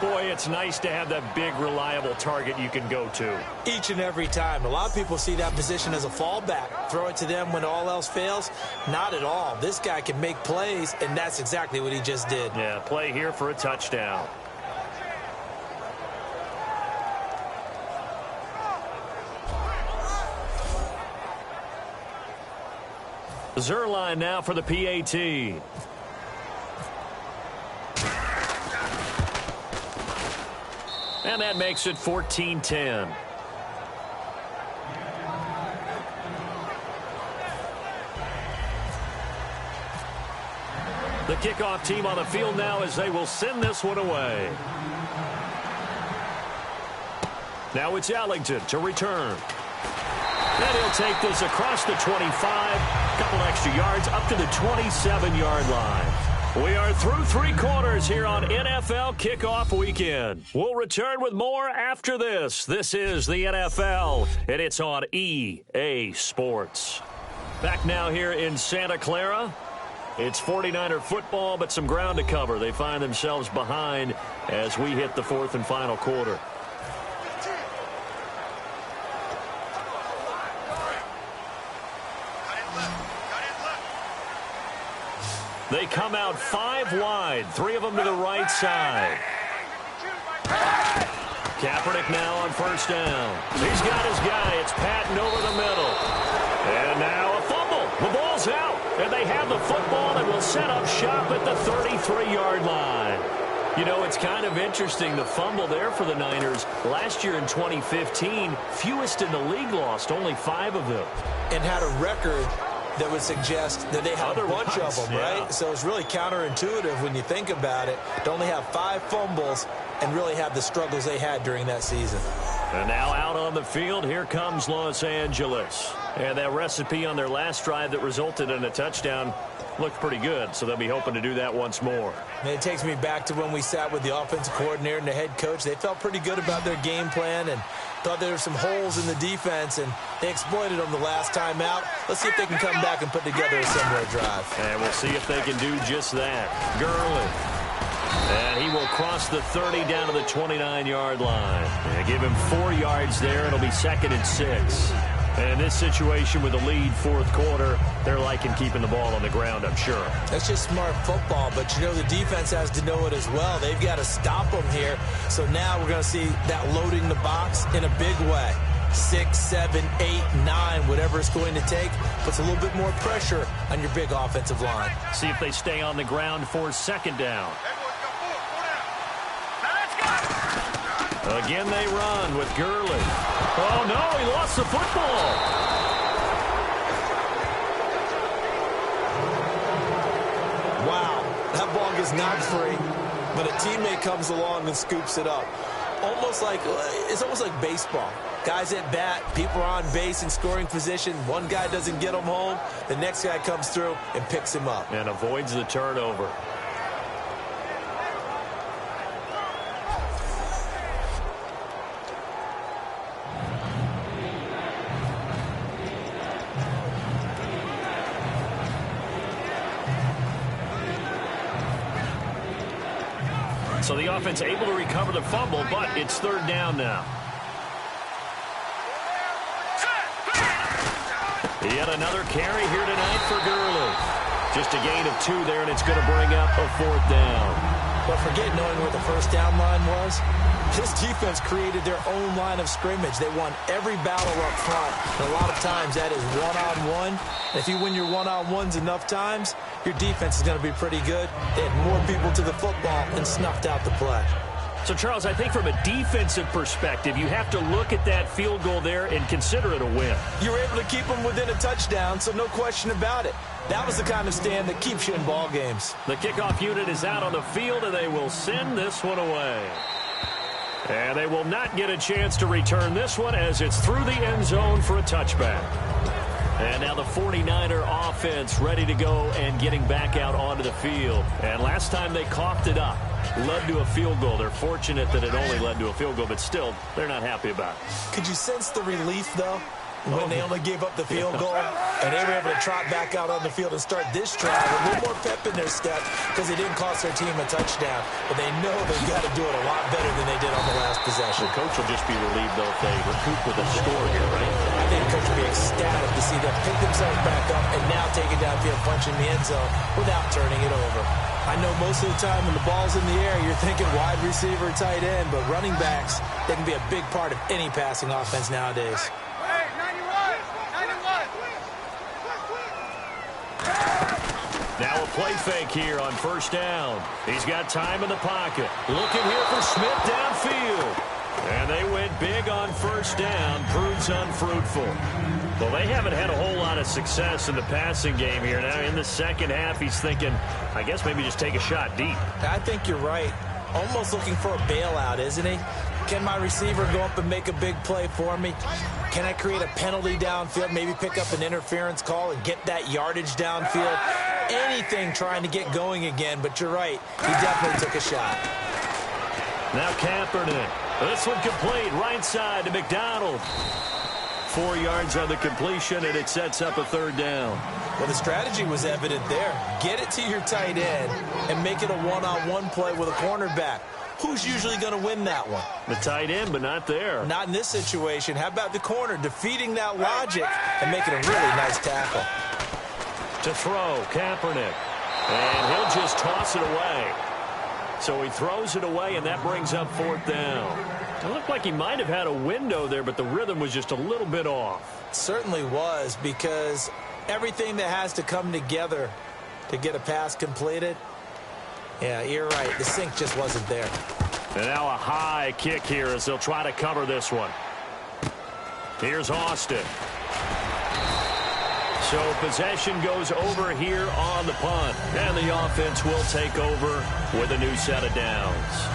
Boy, it's nice to have that big, reliable target you can go to. Each and every time. A lot of people see that position as a fallback. Throw it to them when all else fails. Not at all. This guy can make plays, and that's exactly what he just did. Yeah, play here for a touchdown. Zerline now for the PAT. And that makes it 14-10. The kickoff team on the field now as they will send this one away. Now it's Ellington to return. And he'll take this across the 25. Couple extra yards up to the 27-yard line. We are through 3 quarters here on NFL Kickoff Weekend. We'll return with more after this. This is the NFL, and it's on EA Sports. Back now here in Santa Clara. It's 49er football, but some ground to cover. They find themselves behind as we hit the 4th and final quarter. They come out 5 wide, 3 of them to the right side. Kaepernick now on first down. He's got his guy. It's Patton over the middle. And now a fumble. The ball's out. And they have the football and will set up shop at the 33-yard line. You know, it's kind of interesting, the fumble there for the Niners. Last year in 2015, fewest in the league lost, only 5 of them. And had a record that would suggest that they have a bunch of them, right? Yeah. So it's really counterintuitive when you think about it, to only have 5 fumbles and really have the struggles they had during that season. And now out on the field, here comes Los Angeles. And that recipe on their last drive that resulted in a touchdown looked pretty good, so they'll be hoping to do that once more. And it takes me back to when we sat with the offensive coordinator and the head coach. They felt pretty good about their game plan and thought there were some holes in the defense, and they exploited them the last time out. Let's see if they can come back and put together a similar drive. And we'll see if they can do just that. Gurley. And he will cross the 30 down to the 29-yard line. And give him 4 yards there. It'll be 2nd and 6. And in this situation with the lead 4th quarter, they're liking keeping the ball on the ground, I'm sure. That's just smart football, but you know the defense has to know it as well. They've got to stop them here. So now we're going to see that loading the box in a big way. 6, 7, 8, 9, whatever it's going to take, puts a little bit more pressure on your big offensive line. See if they stay on the ground for 2nd down. Again, they run with Gurley. Oh, no, he lost the football. Wow, that ball gets knocked free, but a teammate comes along and scoops it up. It's almost like baseball. Guys at bat, people are on base in scoring position. One guy doesn't get him home. The next guy comes through and picks him up. And avoids the turnover. So the offense able to recover the fumble, but it's 3rd down now. Yet another carry here tonight for Gurley. Just a gain of 2 there, and it's going to bring up a 4th down. But forget knowing where the first down line was. This defense created their own line of scrimmage. They won every battle up front. And a lot of times that is one-on-one. If you win your one-on-ones enough times, your defense is going to be pretty good. They had more people to the football and snuffed out the play. So, Charles, I think from a defensive perspective, you have to look at that field goal there and consider it a win. You were able to keep them within a touchdown, so no question about it. That was the kind of stand that keeps you in ball games. The kickoff unit is out on the field, and they will send this one away. And they will not get a chance to return this one as it's through the end zone for a touchback. And now the 49er offense ready to go and getting back out onto the field. And last time they coughed it up, led to a field goal. They're fortunate that it only led to a field goal, but still, they're not happy about it. Could you sense the relief, though, when they only gave up the field goal and they were able to trot back out on the field and start this drive with a little more pep in their step because they didn't cost their team a touchdown, but they know they've got to do it a lot better than they did on the last possession. The coach will just be relieved, though, if they recoup with a score here, right? I think the coach will be ecstatic to see them pick themselves back up and now take it downfield, punch in the end zone without turning it over. I know most of the time when the ball's in the air, you're thinking wide receiver, tight end, but running backs, they can be a big part of any passing offense nowadays. Now a play fake here on first down. He's got time in the pocket. Looking here for Smith downfield. And they went big on first down. Proves unfruitful. Well, they haven't had a whole lot of success in the passing game here. Now in the second half, he's thinking, I guess maybe just take a shot deep. I think you're right. Almost looking for a bailout, isn't he? Can my receiver go up and make a big play for me? Can I create a penalty downfield, maybe pick up an interference call and get that yardage downfield? Anything trying to get going again, but you're right. He definitely took a shot. Now Kaepernick. This one complete, right side to McDonald. 4 yards on the completion, and it sets up a third down. Well, the strategy was evident there. Get it to your tight end and make it a one-on-one play with a cornerback. Who's usually going to win that one? The tight end, but not there. Not in this situation. How about the corner defeating that logic and making a really nice tackle? To throw, Kaepernick. And he'll just toss it away. So he throws it away, and that brings up fourth down. It looked like he might have had a window there, but the rhythm was just a little bit off. It certainly was, because everything that has to come together to get a pass completed, yeah, you're right. The sync just wasn't there. And now a high kick here as they'll try to cover this one. Here's Austin. So possession goes over here on the punt. And the offense will take over with a new set of downs.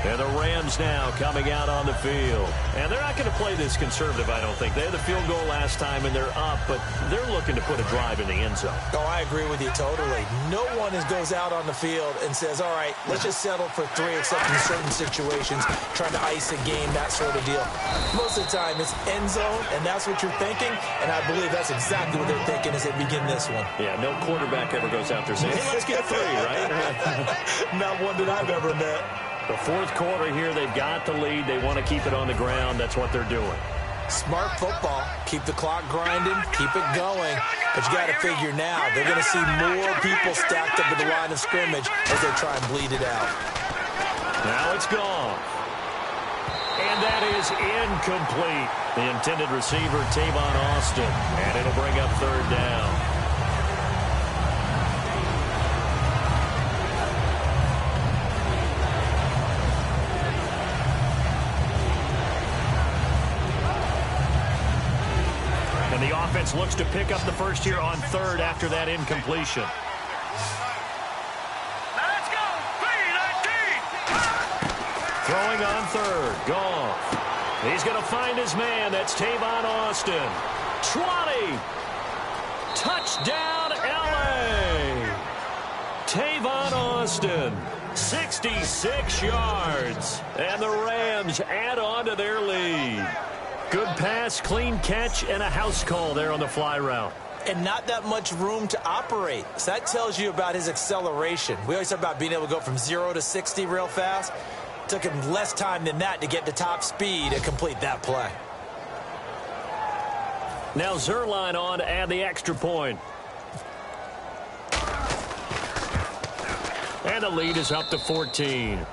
And the Rams now coming out on the field. And they're not going to play this conservative, I don't think. They had the field goal last time, and they're up, but they're looking to put a drive in the end zone. Oh, I agree with you totally. No one goes out on the field and says, all right, let's just settle for 3, except in certain situations, trying to ice a game, that sort of deal. Most of the time, it's end zone, and that's what you're thinking, and I believe that's exactly what they're thinking as they begin this one. Yeah, no quarterback ever goes out there saying, hey, let's get 3, right? Not one that I've ever met. The fourth quarter here, they've got the lead. They want to keep it on the ground. That's what they're doing. Smart football. Keep the clock grinding. Keep it going. But you got to figure now, they're going to see more people stacked up at the line of scrimmage as they try and bleed it out. Now it's gone. And that is incomplete. The intended receiver, Tavon Austin. And it'll bring up third down. The offense looks to pick up the first here on third after that incompletion. Let's go. 3-19. Throwing on third. Goff. He's going to find his man. That's Tavon Austin. 20. Touchdown, L.A. Tavon Austin. 66 yards. And the Rams add on to their lead. Good pass, clean catch, and a house call there on the fly route. And not that much room to operate. So that tells you about his acceleration. We always talk about being able to go from 0 to 60 real fast. It took him less time than that to get to top speed and complete that play. Now Zerline on to add the extra point. And the lead is up to 14.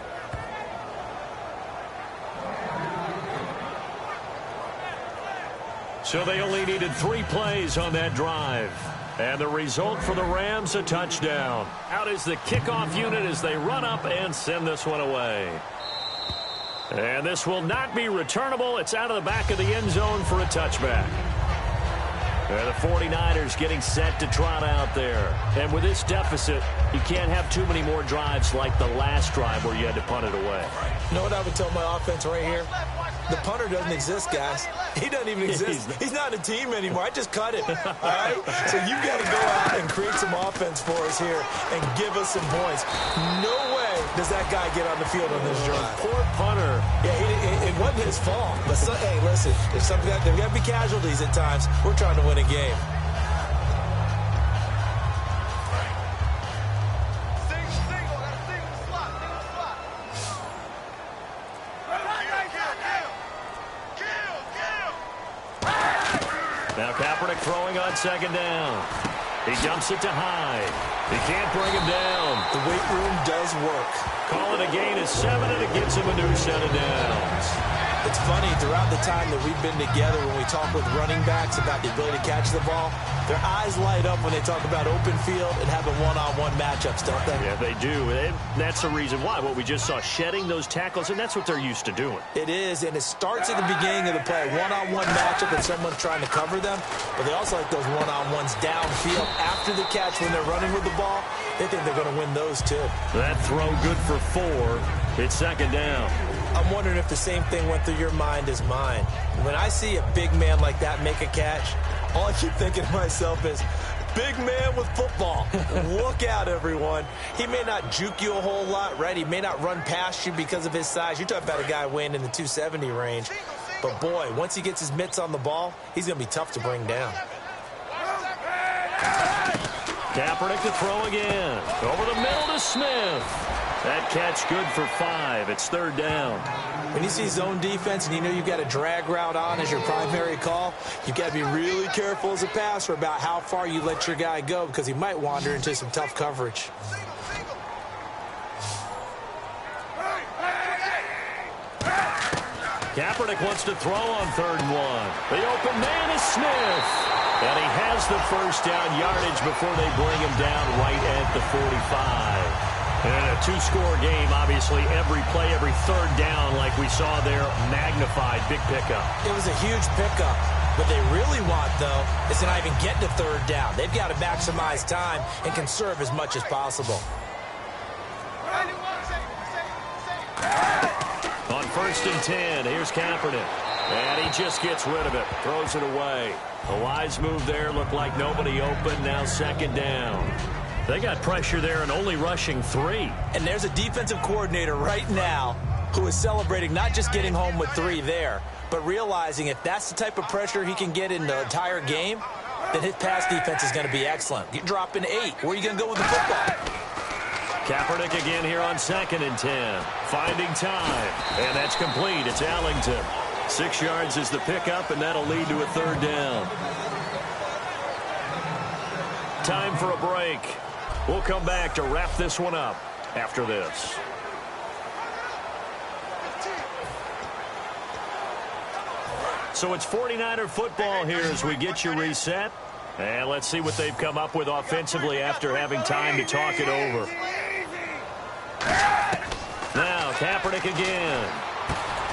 So they only needed 3 plays on that drive. And the result for the Rams, a touchdown. Out is the kickoff unit as they run up and send this one away. And this will not be returnable. It's out of the back of the end zone for a touchback. And the 49ers getting set to trot out there. And with this deficit, you can't have too many more drives like the last drive where you had to punt it away. You know what I would tell my offense right here? The punter doesn't exist, guys. He doesn't even exist. He's not a team anymore. I just cut it. All right? So you've got to go out and create some offense for us here and give us some points. No way does that guy get on the field on this drive. Poor punter. Yeah, it wasn't his fault. But hey, listen, there's got to be casualties at times. We're trying to win a game. Now Kaepernick throwing on second down. He dumps it to Hyde. He can't bring him down. The weight room does work. Call it a gain of 7, and it gets him a new set of downs. It's funny, throughout the time that we've been together, when we talk with running backs about the ability to catch the ball, their eyes light up when they talk about open field and having one-on-one matchups, don't they? Yeah, they do. And that's the reason why. What we just saw, shedding those tackles, and that's what they're used to doing. It is, and it starts at the beginning of the play. One-on-one matchup and someone's trying to cover them, but they also like those one-on-ones downfield after the catch when they're running with the ball. They think they're going to win those, too. That throw good for 4. It's second down. I'm wondering if the same thing went through your mind as mine. When I see a big man like that make a catch, all I keep thinking to myself is, big man with football. Look out, everyone. He may not juke you a whole lot, right? He may not run past you because of his size. You're talking about a guy weighing in the 270 range. But, boy, once he gets his mitts on the ball, he's going to be tough to bring down. Kaepernick to throw again. Over the middle to Smith. That catch good for 5. It's 3rd down. When you see zone defense and you know you've got a drag route on as your primary call, you've got to be really careful as a passer about how far you let your guy go because he might wander into some tough coverage. Kaepernick wants to throw on 3rd and 1. The open man is Smith. And he has the first down yardage before they bring him down right at the 45. And a 2-score game, obviously, every play, every 3rd down, like we saw there, magnified. Big pickup. It was a huge pickup. What they really want, though, is to not even get to 3rd down. They've got to maximize time and conserve as much as possible. On 1st and 10, here's Kaepernick. And he just gets rid of it, throws it away. A wise move there, looked like nobody open, now 2nd down. They got pressure there and only rushing 3. And there's a defensive coordinator right now who is celebrating not just getting home with 3 there, but realizing if that's the type of pressure he can get in the entire game, then his pass defense is going to be excellent. You're dropping 8. Where are you going to go with the football? Kaepernick again here on 2nd and 10. Finding time. And that's complete. It's Allington. 6 yards is the pickup, and that'll lead to a 3rd down. Time for a break. We'll come back to wrap this one up after this. So it's 49er football here as we get you reset. And let's see what they've come up with offensively after having time to talk it over. Now Kaepernick again.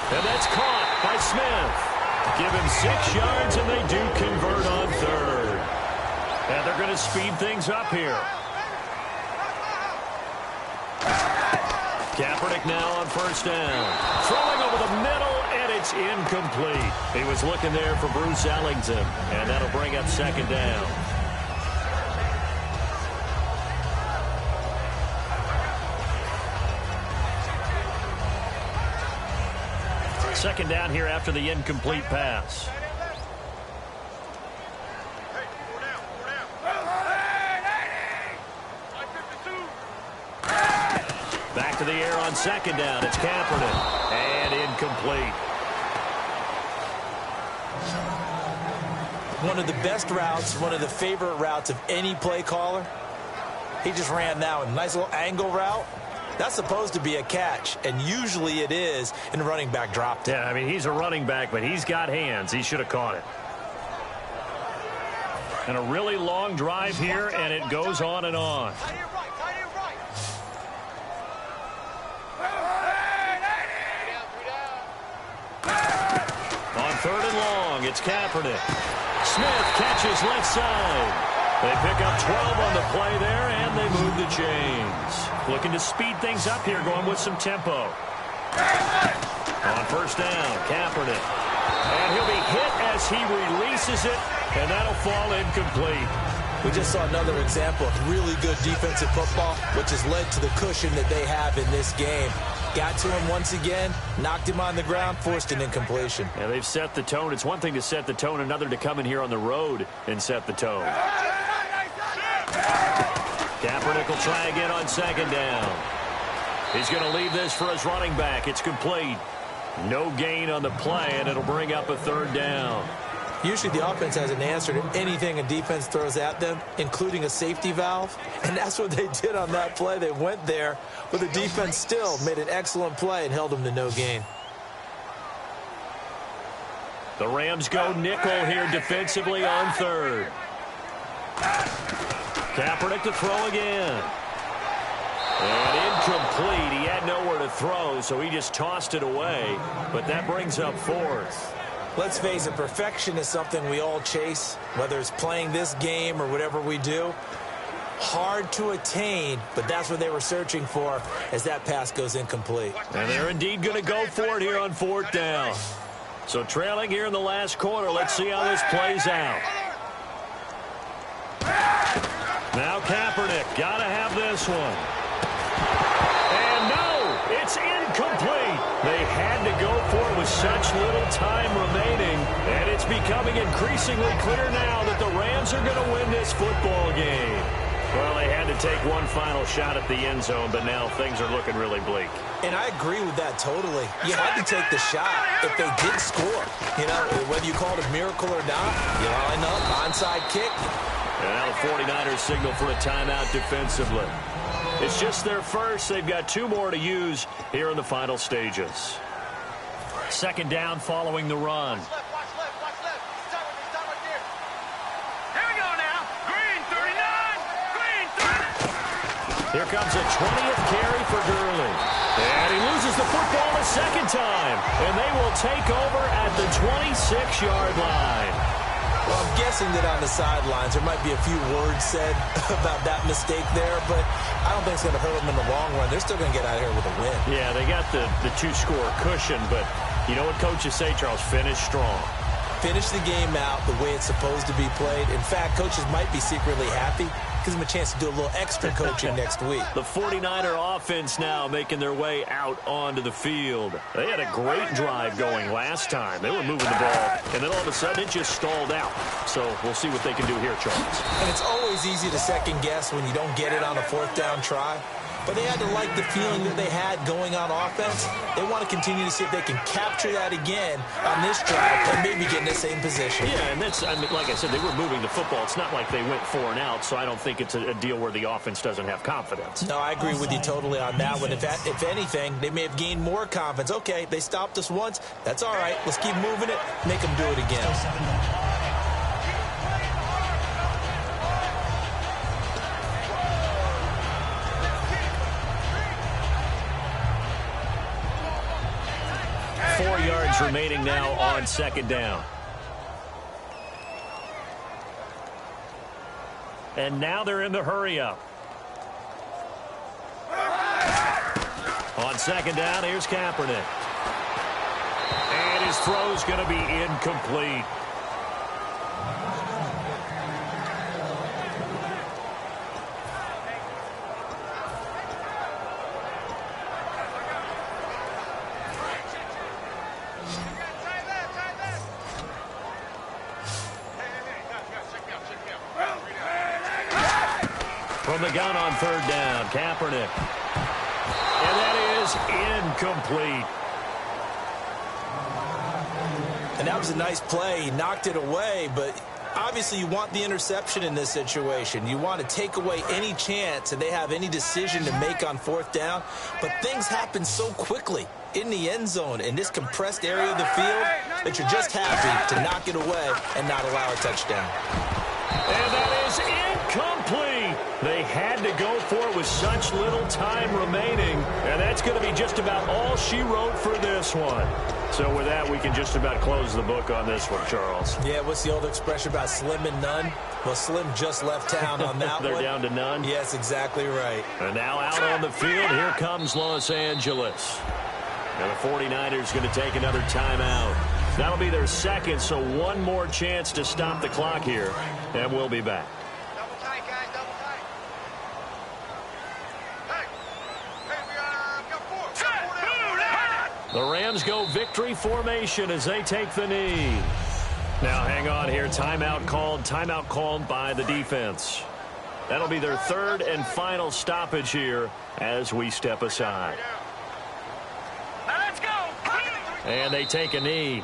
And that's caught by Smith. Give him 6 yards, and they do convert on 3rd. And they're going to speed things up here. Kaepernick now on 1st down. Throwing over the middle, and it's incomplete. He was looking there for Bruce Ellington, and that'll bring up 2nd down. Second down here after the incomplete pass. Back to the air on 2nd down. It's Kaepernick. And incomplete. One of the best routes, one of the favorite routes of any play caller. He just ran that one. Nice little angle route. That's supposed to be a catch, and usually it is, and the running back dropped it. Yeah, I mean, he's a running back, but he's got hands. He should have caught it. And a really long drive here, and it goes on and on. On 3rd and long, it's Kaepernick. Smith catches left side. They pick up 12 on the play there, and they move the chains. Looking to speed things up here, going with some tempo. On 1st down, Kaepernick. And he'll be hit as he releases it, and that'll fall incomplete. We just saw another example of really good defensive football, which has led to the cushion that they have in this game. Got to him once again, knocked him on the ground, forced an incompletion. Yeah, they've set the tone. It's one thing to set the tone, another to come in here on the road and set the tone. Kaepernick will try again on 2nd down. He's going to leave this for his running back. It's complete. No gain on the play, and it'll bring up a 3rd down. Usually the offense has an answer to anything a defense throws at them, including a safety valve. And that's what they did on that play. They went there, but the defense still made an excellent play and held them to no gain. The Rams go nickel here defensively on 3rd. Kaepernick to throw again. And incomplete. He had nowhere to throw, so he just tossed it away. But that brings up 4th. Let's face it, perfection is something we all chase, whether it's playing this game or whatever we do. Hard to attain, but that's what they were searching for as that pass goes incomplete. And they're indeed going to go for it here on 4th down. So trailing here in the last quarter. Let's see how this plays out. Now Kaepernick, got to have this one. And no, it's incomplete. They had to go for it with such little time remaining. And it's becoming increasingly clear now that the Rams are going to win this football game. Well, they had to take one final shot at the end zone, but now things are looking really bleak. And I agree with that totally. You had to take the shot if they did score. You know, whether you call it a miracle or not, you line up, onside kick. And now the 49ers signal for a timeout defensively. It's just their first. They've got 2 more to use here in the final stages. 2nd down following the run. Here comes a 20th carry for Gurley. And he loses the football a second time. And they will take over at the 26-yard line. Well, I'm guessing that on the sidelines there might be a few words said about that mistake there, but I don't think it's going to hurt them in the long run. They're still going to get out of here with a win. Yeah, they got the 2-score cushion, but you know what coaches say, Charles? Finish strong. Finish the game out the way it's supposed to be played. In fact, coaches might be secretly happy. Gives them a chance to do a little extra coaching next week. The 49er offense now making their way out onto the field. They had a great drive going last time. They were moving the ball, and then all of a sudden it just stalled out. So we'll see what they can do here, Charles. And it's always easy to second guess when you don't get it on a 4th down try. But they had to like the feeling that they had going on offense. They want to continue to see if they can capture that again on this drive and maybe get in the same position. Yeah, and that's, I mean, like I said, they were moving the football. It's not like they went 4 and out, so I don't think it's a deal where the offense doesn't have confidence. No, I agree with you totally on that one. If anything, they may have gained more confidence. Okay, they stopped us once. That's all right. Let's keep moving it. Make them do it again. 4 yards remaining now on 2nd down. And now they're in the hurry-up. On 2nd down, here's Kaepernick. And his throw's going to be incomplete. From the gun on 3rd down, Kaepernick. And that is incomplete. And that was a nice play. He knocked it away, but obviously you want the interception in this situation. You want to take away any chance that they have any decision to make on 4th down. But things happen so quickly in the end zone in this compressed area of the field that you're just happy to knock it away and not allow a touchdown. And that is incomplete. They had to go for it with such little time remaining. And that's going to be just about all she wrote for this one. So with that, we can just about close the book on this one, Charles. Yeah, what's the old expression about slim and none? Well, Slim just left town on that They're one. down to none? Yes, exactly right. And now out on the field, here comes Los Angeles. And the 49ers going to take another timeout. That'll be their second, so one more chance to stop the clock here. And we'll be back. Double tight, guys, double tight. Hey, we got 4. The Rams go victory formation as they take the knee. Now hang on here. Timeout called by the defense. That'll be their 3rd and final stoppage here as we step aside. Now let's go. And they take a knee.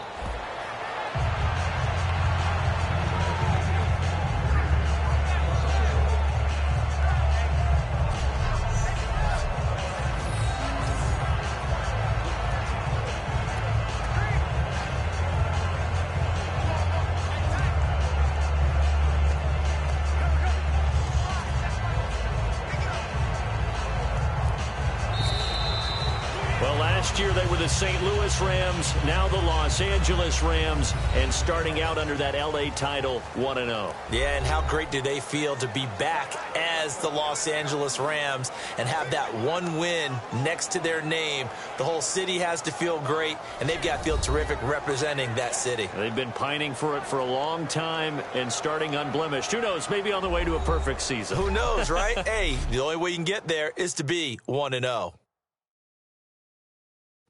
Well, last year they were the St. Louis Rams, now the Los Angeles Rams, and starting out under that L.A. title 1-0. Yeah, and how great do they feel to be back as the Los Angeles Rams and have that one win next to their name. The whole city has to feel great, and they've got to feel terrific representing that city. They've been pining for it for a long time and starting unblemished. Who knows, maybe on the way to a perfect season. Who knows, right? Hey, the only way you can get there is to be 1-0.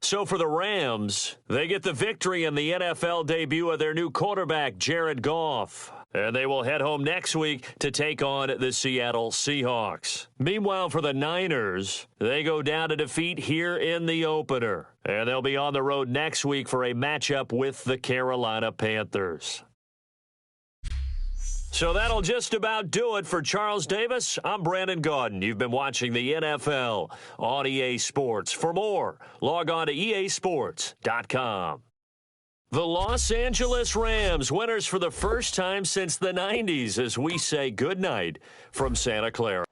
So for the Rams, they get the victory in the NFL debut of their new quarterback, Jared Goff. And they will head home next week to take on the Seattle Seahawks. Meanwhile, for the Niners, they go down to defeat here in the opener. And they'll be on the road next week for a matchup with the Carolina Panthers. So that'll just about do it for Charles Davis. I'm Brandon Gaudin. You've been watching the NFL on EA Sports. For more, log on to easports.com. The Los Angeles Rams, winners for the first time since the 90s, as we say goodnight from Santa Clara.